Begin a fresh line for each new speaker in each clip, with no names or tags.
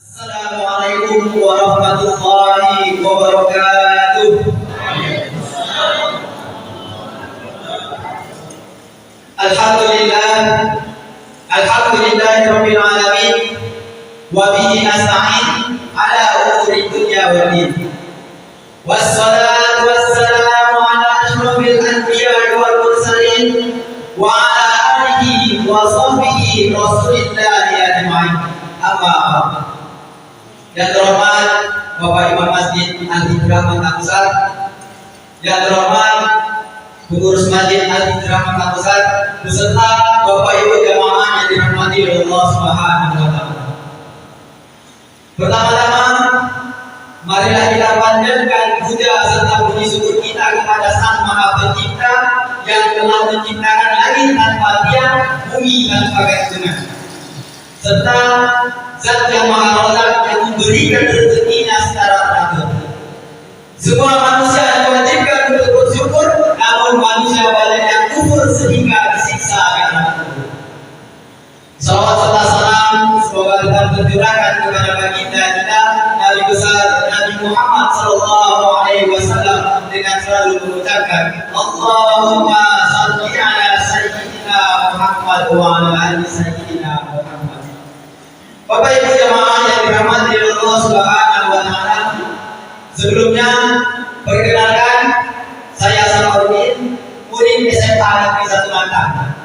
Assalamualaikum warahmatullahi wabarakatuh. Alhamdulillahirabbil alamin wa bihi nasta'in ala umuri dunya waddin. Wassalatu wassalamu ala asyrofil anbiya'i wal mursalin wa ala alihi wa sahbihi rasulillahi ajma'in. Amma ba'du. Yang terhormat Bapak Imam Masjid Al-Hijrah Makassar Pusat, yang terhormat pengurus Masjid Al-Hijrah Makassar Pusat, beserta Bapak Ibu jamaah yang dirahmati oleh Allah Subhanahu wa taala. Pertama-tama, marilah kita panjatkan puja serta puji syukur kita kepada Sang Maha Pencipta yang telah menciptakan langit tanpa tiang, bumi tanpa gantungan, serta Zat yang Maha Razak yang memberikan rezekinya secara teratur. Semua manusia diwajibkan untuk bersyukur, namun manusia banyak yang kufur sehingga disiksa karena kufur. Salawat serta salam semoga tetap tercurahkan kepada baginda kita Nabi besar Nabi Muhammad sallallahu alaihi wasallam dengan selalu mengucapkan Allahumma shalli ala sayyidina Muhammad wa ala ali sayyidina Muhammad. Bapak Ibu jamaah yang dirahmati Allah Subhanahu wa taala, sebelumnya perkenalkan saya Samarudin, murid SMA Negeri 1 Mantang.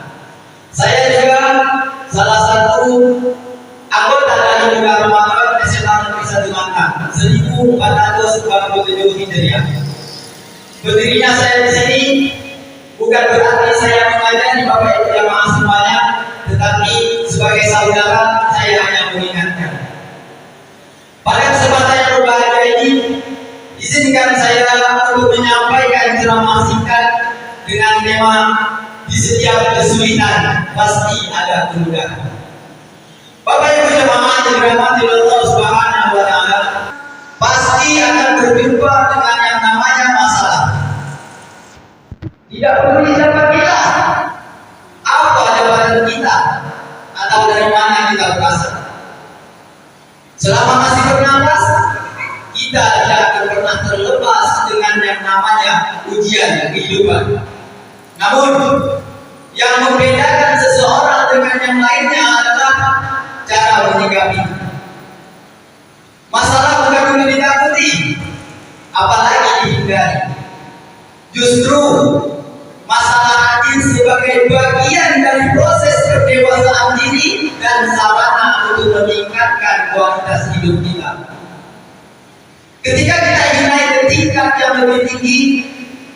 Saya juga salah satu anggota dari Juga Ramadan SMA Negeri 1 Mantang 1447 Hijriah. Berdirinya saya di sini bukan berarti saya mengajari Bapak Ibu jamaah semuanya, tetapi sebagai saudara saya hanya mengingatkan. Pada kesempatan yang berbahagia ini, izinkan saya untuk menyampaikan ceramah singkat dengan tema di setiap kesulitan pasti ada kemudahan. Bapak Ibu jemaah yang dirahmati Allah Subhanahu wa taala, pasti akan berjumpa dengan yang namanya masalah. Tidak peduli siapa kita, apa jabatan kita, atau dari mana kita berasal. Selama masih bernapas, kita tidak akan pernah terlepas dengan yang namanya ujian kehidupan. Namun, yang membedakan seseorang dengan yang lainnya adalah cara menyikapi. Masalah bukan untuk ditakuti, apalagi dihindari. Justru masalah hadir sebagai bagian dari proses pendewasaan diri dan sarana untuk meningkatkan kualitas hidup kita. Ketika kita ingin naik ke tingkat yang lebih tinggi,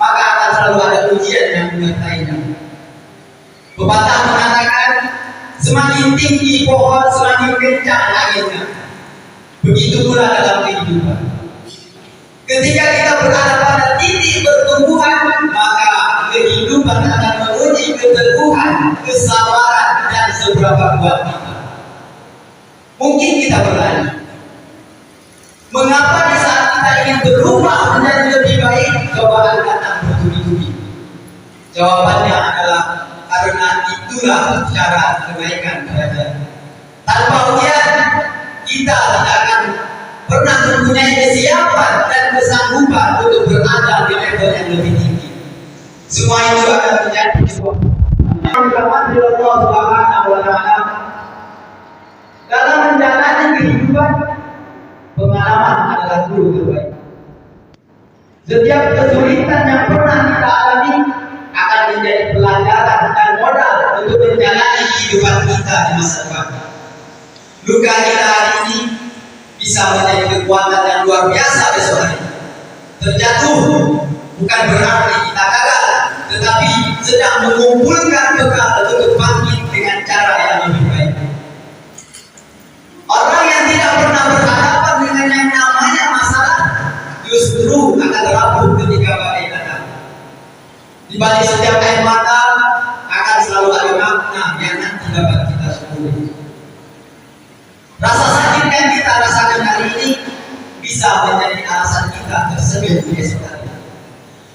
maka akan selalu ada ujian yang menyertainya. Pepatah mengatakan, semakin tinggi pohon, semakin kencang anginnya. Begitu pula dalam kehidupan. Ketika kita berada pada titik pertumbuhan, maka kehidupan akan menguji keteguhan, kesabaran, dan seberapa kuat kita. Mungkin kita bertanya, mengapa di saat kita ingin berubah menjadi lebih baik, cobaan datang bertubi-tubi? Jawabannya adalah karena itulah cara kebaikan terjadi. Tanpa ujian, kita tidak akan pernah mempunyai kesiapan dan kesanggupan untuk berada di level yang lebih tinggi. Semua itu akan menjadi sebuah rahmat dari Allah Subhanahu wa taala. Dalam menjalani kehidupan, pengalaman adalah guru terbaik. Setiap kesulitan yang pernah kita alami akan menjadi pelajaran dan modal untuk menjalani kehidupan kita di masa depan. Luka kita hari ini bisa menjadi kekuatan yang luar biasa besok hari. Terjatuh bukan berarti kita gagal, tetapi sedang mengumpulkan bekal untuk bangkit dengan cara yang lebih baik. Orang yang tidak pernah berhadapan dengan yang namanya masalah justru akan rapuh ketika badai datang. Di balik setiap air mata akan selalu ada makna yang nanti dapat kita syukuri. Rasa sakit yang kita rasakan hari ini bisa menjadi alasan kita tersenyum di esok hari.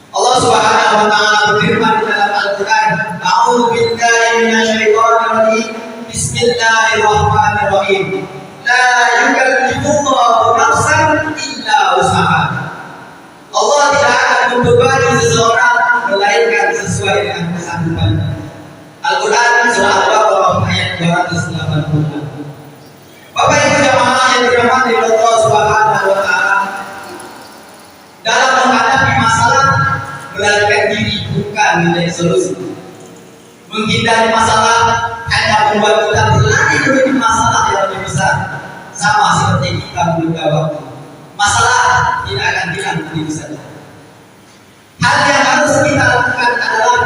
Allah Subhanahu wa taala berfirman di dalam Al-Qur'an, "A'udzu billahi minasyaitonir rajim. Bismillahirrahmanirrahim. La yukallifu yukallifullahu nafsan illa usaha. Allah tidak akan membebani seseorang melainkan sesuai dengan kesanggupannya. Al-Quran surah Al-Baqarah ayat 286. Bapak Ibu jamaah yang dirahmati Allah Subhanahu wa taala, dalam menghadapi masalah, melarikan diri bukan menjadi solusi. Menghindari masalah hanya membuat kita berlari menuju masalah yang lebih besar. Sama seperti kita menunda waktu. Masalah tidak akan hilang begitu saja. Hal yang harus kita lakukan adalah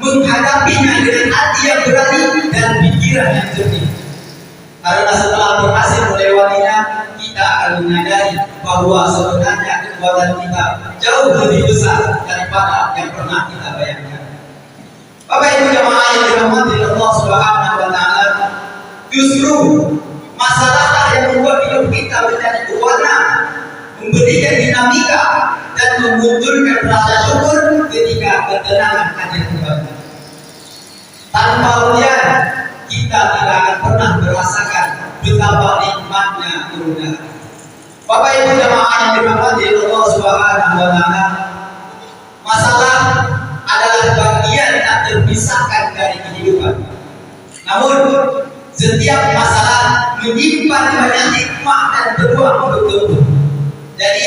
menghadapinya dengan hati yang berani dan pikiran yang jernih. Karena setelah berhasil melewatinya, kita akan menyadari bahwa sebenarnya kekuatan kita jauh lebih besar daripada yang pernah kita bayangkan. Bapak Ibu jamaah yang dirahmati Allah Subhanahu wa taala, justru masalahlah yang membuat hidup kita menjadi berwarna, memberikan dinamika dan memunculkan rasa syukur ketika ketenangan hadir kembali. Tanpa ujian, kita tidak akan pernah merasakan betapa nikmatnya kemudahan. Bapak Ibu jamaah yang dirahmati Allah Subhanahu wa taala, masalah adalah bagian tak terpisahkan dari kehidupan. Namun setiap masalah menyimpan banyak hikmah dan peluang untuk tumbuh. Jadi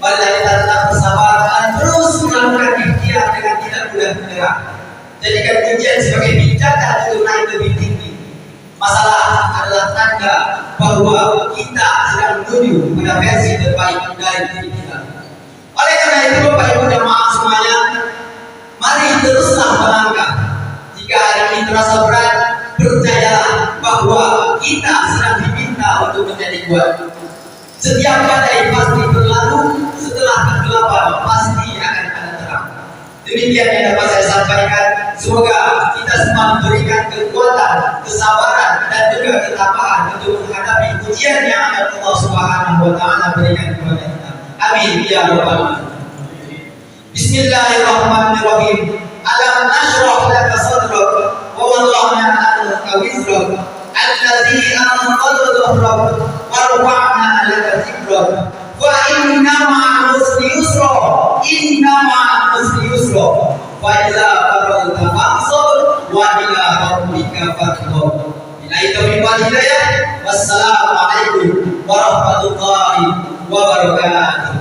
marilah kita tetap bersabar dan terus melakukan ikhtiar dengan tidak mudah menyerah. Jadikan ujian sebagai pijakan untuk naik lebih tinggi. Masalah adalah tanda bahwa kita sedang menuju pada versi terbaik dari diri kita. Oleh karena itu Bapak Ibu jamaah semuanya, mari teruslah melangkah. Jika hari ini terasa berat, percayalah bahwa kita sedang diminta untuk menjadi kuat. Setiap badai pasti berlalu, setelah kegelapan pasti akan ada terang. Demikian yang dapat saya sampaikan. Semoga kita semua memberikan kekuatan, kesabaran, dan juga ketabahan untuk menghadapi ujian yang akan Allah Subhanahu wa taala berikan kepada kita. Amin ya rabbal alamin. Bismillahirrahmanirrahim. Alam nashrah laka sadrak wa wada'na 'anka wizrak allazi anqadha dhahrak wa rafa'na laka dhikrak wa inna ma'al usri yusra wa idza faragta fansab wa ila rabbika farghab. Bila itu hidayah. Wassalamualaikum warahmatullahi wabarakatuh.